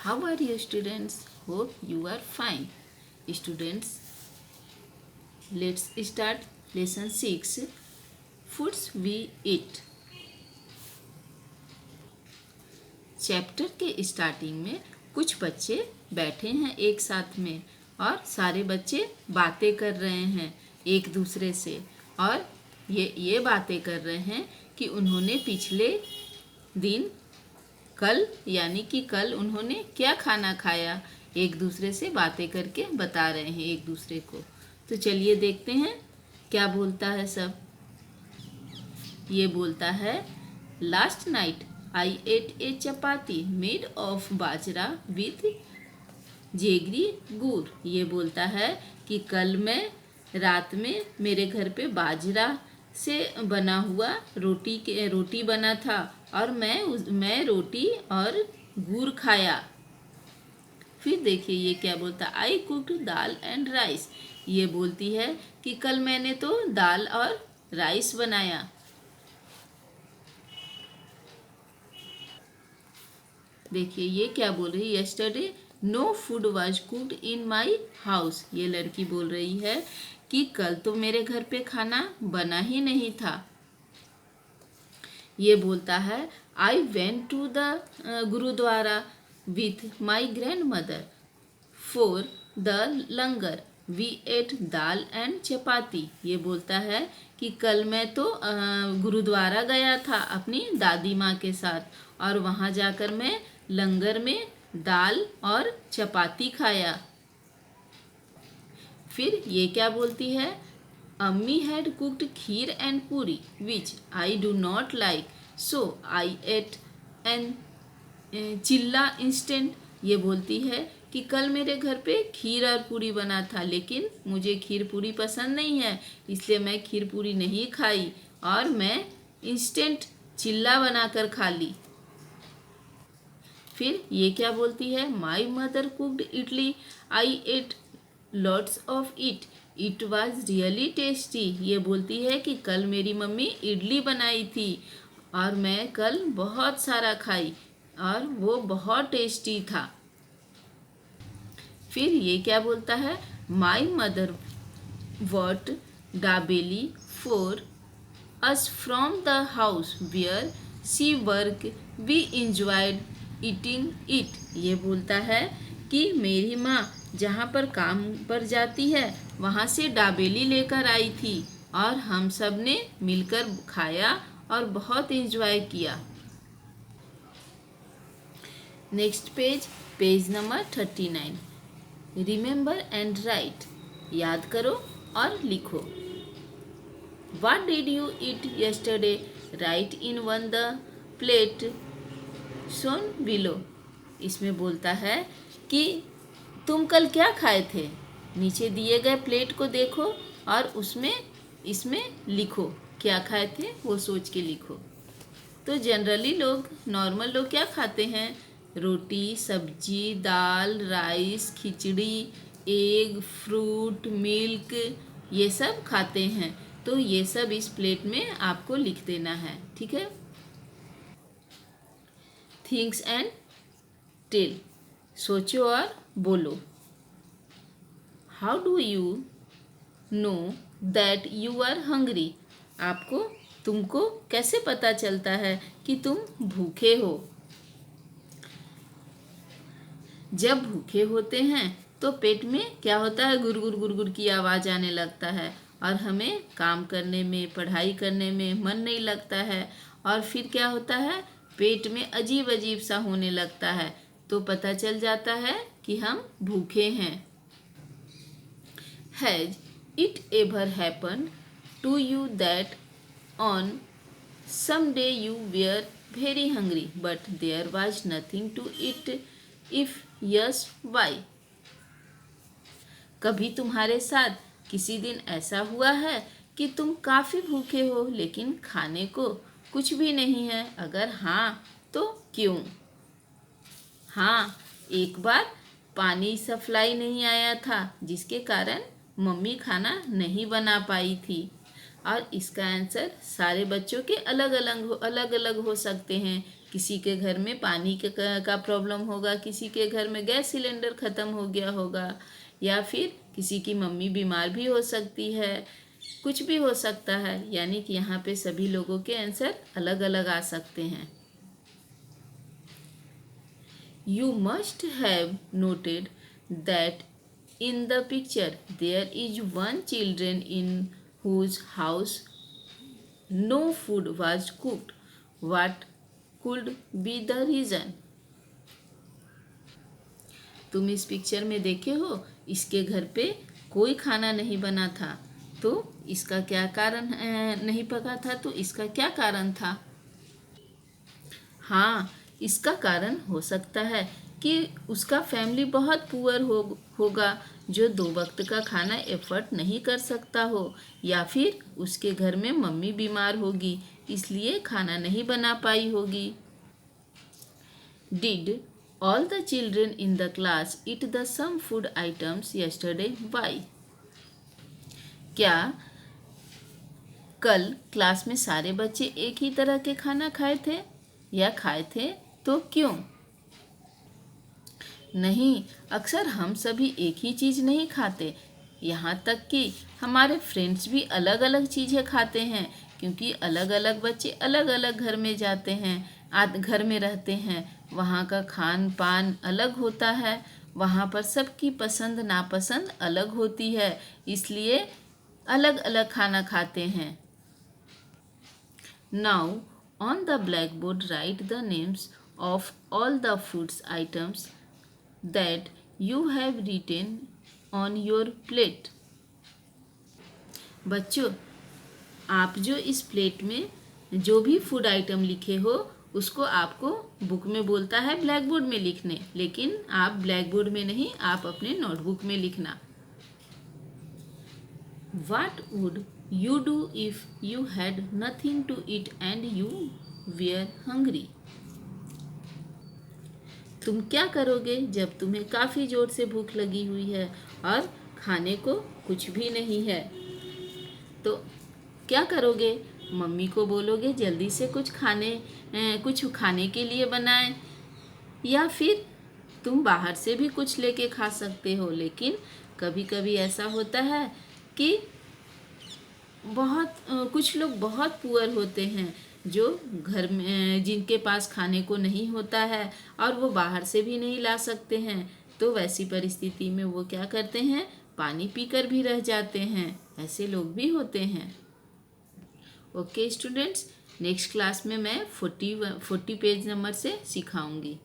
How are you students? Hope you are fine. Students, let's start lesson 6 Foods we eat. Chapter के starting में कुछ बच्चे बैठे हैं एक साथ में और सारे बच्चे बातें कर रहे हैं एक दूसरे से और ये बातें कर रहे हैं कि उन्होंने पिछले दिन कल यानी कि कल उन्होंने क्या खाना खाया। एक दूसरे से बातें करके बता रहे हैं एक दूसरे को। तो चलिए देखते हैं क्या बोलता है सब। ये बोलता है last night I ate a chapati made of bajra with jaggery गुड़। ये बोलता है कि कल मैं रात में मेरे घर पे बाजरा से बना हुआ रोटी बना था और मैं रोटी और गुड़ खाया। फिर देखिए ये क्या बोलता है, आई कुक्ड दाल एंड राइस। ये बोलती है कि कल मैंने तो दाल और राइस बनाया। देखिए ये क्या बोल रही है, yesterday no food was cooked in my house. ये लड़की बोल रही है कि कल तो मेरे घर पे खाना बना ही नहीं था। ये बोलता है I went to the gurdwara with my grandmother for the langar we ate dal and chapati. ये बोलता है कि कल मैं तो गुरुद्वारा गया था अपनी दादी माँ के साथ और वहाँ जाकर मैं लंगर में दाल और चपाती खाया। फिर ये क्या बोलती है, अम्मी had cooked kheer and puri which I do not like so I ate an chilla instant. ये बोलती है कि कल मेरे घर पे खीर और पूरी बना था लेकिन मुझे खीर पूरी पसंद नहीं है इसलिए मैं खीर पूरी नहीं खाई और मैं इंस्टेंट चिल्ला बनाकर खा ली। फिर ये क्या बोलती है, my mother cooked idli I ate lots of it was really tasty. ये बोलती है कि कल मेरी मम्मी इडली बनाई थी और मैं कल बहुत सारा खाई और वो बहुत टेस्टी था। फिर ये क्या बोलता है, my mother what dabeli for us from the house where she work we enjoyed eating it. ये बोलता है कि मेरी माँ जहाँ पर काम पर जाती है वहाँ से डाबेली लेकर आई थी और हम सब ने मिलकर खाया और बहुत इंजॉय किया। Next page number 39। Remember and right. याद करो और लिखो। What did you eat yesterday right in one the plate shown below. इसमें बोलता है कि तुम कल क्या खाए थे, नीचे दिए गए प्लेट को देखो और इसमें लिखो क्या खाए थे वो सोच के लिखो। तो जनरली नॉर्मल लोग क्या खाते हैं, रोटी सब्जी दाल राइस खिचड़ी एग फ्रूट मिल्क ये सब खाते हैं। तो ये सब इस प्लेट में आपको लिख देना है, ठीक है। Thinks and tell. सोचो और बोलो। How do you know that you are hungry. तुमको कैसे पता चलता है कि तुम भूखे हो। जब भूखे होते हैं तो पेट में क्या होता है, गुरगुर गुरगुर की आवाज़ आने लगता है और हमें काम करने में पढ़ाई करने में मन नहीं लगता है और फिर क्या होता है, पेट में अजीब अजीब सा होने लगता है। तो पता चल जाता है कि हम भूखे हैं। Has it ever happened to you that on some day you were very hungry but there was nothing to eat? If yes, why? कभी तुम्हारे साथ किसी दिन ऐसा हुआ है कि तुम काफ़ी भूखे हो लेकिन खाने को कुछ भी नहीं है, अगर हाँ तो क्यों। हाँ, एक बार पानी सप्लाई नहीं आया था जिसके कारण मम्मी खाना नहीं बना पाई थी। और इसका आंसर सारे बच्चों के अलग अलग हो सकते हैं किसी के घर में पानी का प्रॉब्लम होगा, किसी के घर में गैस सिलेंडर ख़त्म हो गया होगा, या फिर किसी की मम्मी बीमार भी हो सकती है, कुछ भी हो सकता है। यानी कि यहाँ पे सभी लोगों के आंसर अलग अलग आ सकते हैं। You must have noted that in the picture there is one children in whose house no food was cooked. What could be the reason? तुम इस पिक्चर में देखे हो, इसके घर पे कोई खाना नहीं बना था, तो इसका क्या कारण नहीं पका था, तो इसका क्या कारण था? हाँ, इसका कारण हो सकता है कि उसका फैमिली बहुत पुअर होगा, जो 2 वक्त का खाना एफर्ट नहीं कर सकता हो, या फिर उसके घर में मम्मी बीमार होगी, इसलिए खाना नहीं बना पाई होगी। Did all the children in the class eat the some food items yesterday? Why? क्या कल क्लास में सारे बच्चे एक ही तरह के खाना खाए थे या खाए थे, तो क्यों? नहीं, अक्सर हम सभी एक ही चीज़ नहीं खाते, यहाँ तक कि हमारे फ्रेंड्स भी अलग अलग चीज़ें खाते हैं, क्योंकि अलग अलग बच्चे अलग अलग घर में जाते हैं, घर में रहते हैं, वहाँ का खान पान अलग होता है, वहाँ पर सबकी पसंद नापसंद अलग होती है, इसलिए अलग अलग खाना खाते हैं। Now on the blackboard write the names of all the foods items that you have written on your plate. बच्चों, आप जो इस प्लेट में जो भी फूड आइटम लिखे हो, उसको आपको बुक में बोलता है ब्लैक बोर्ड में लिखने, लेकिन आप ब्लैक बोर्ड में नहीं, आप अपने नोटबुक में लिखना। What would you do if you had nothing to eat and you were hungry? तुम क्या करोगे जब तुम्हें काफ़ी जोर से भूख लगी हुई है और खाने को कुछ भी नहीं है? तो क्या करोगे? मम्मी को बोलोगे जल्दी से कुछ खाने के लिए बनाएं, या फिर तुम बाहर से भी कुछ लेके खा सकते हो। लेकिन कभी कभी ऐसा होता है कि कुछ लोग बहुत पुअर होते हैं, जो घर में जिनके पास खाने को नहीं होता है और वो बाहर से भी नहीं ला सकते हैं, तो वैसी परिस्थिति में वो क्या करते हैं, पानी पीकर भी रह जाते हैं। ऐसे लोग भी होते हैं। ओके स्टूडेंट्स, नेक्स्ट क्लास में मैं 40 पेज नंबर से सिखाऊंगी।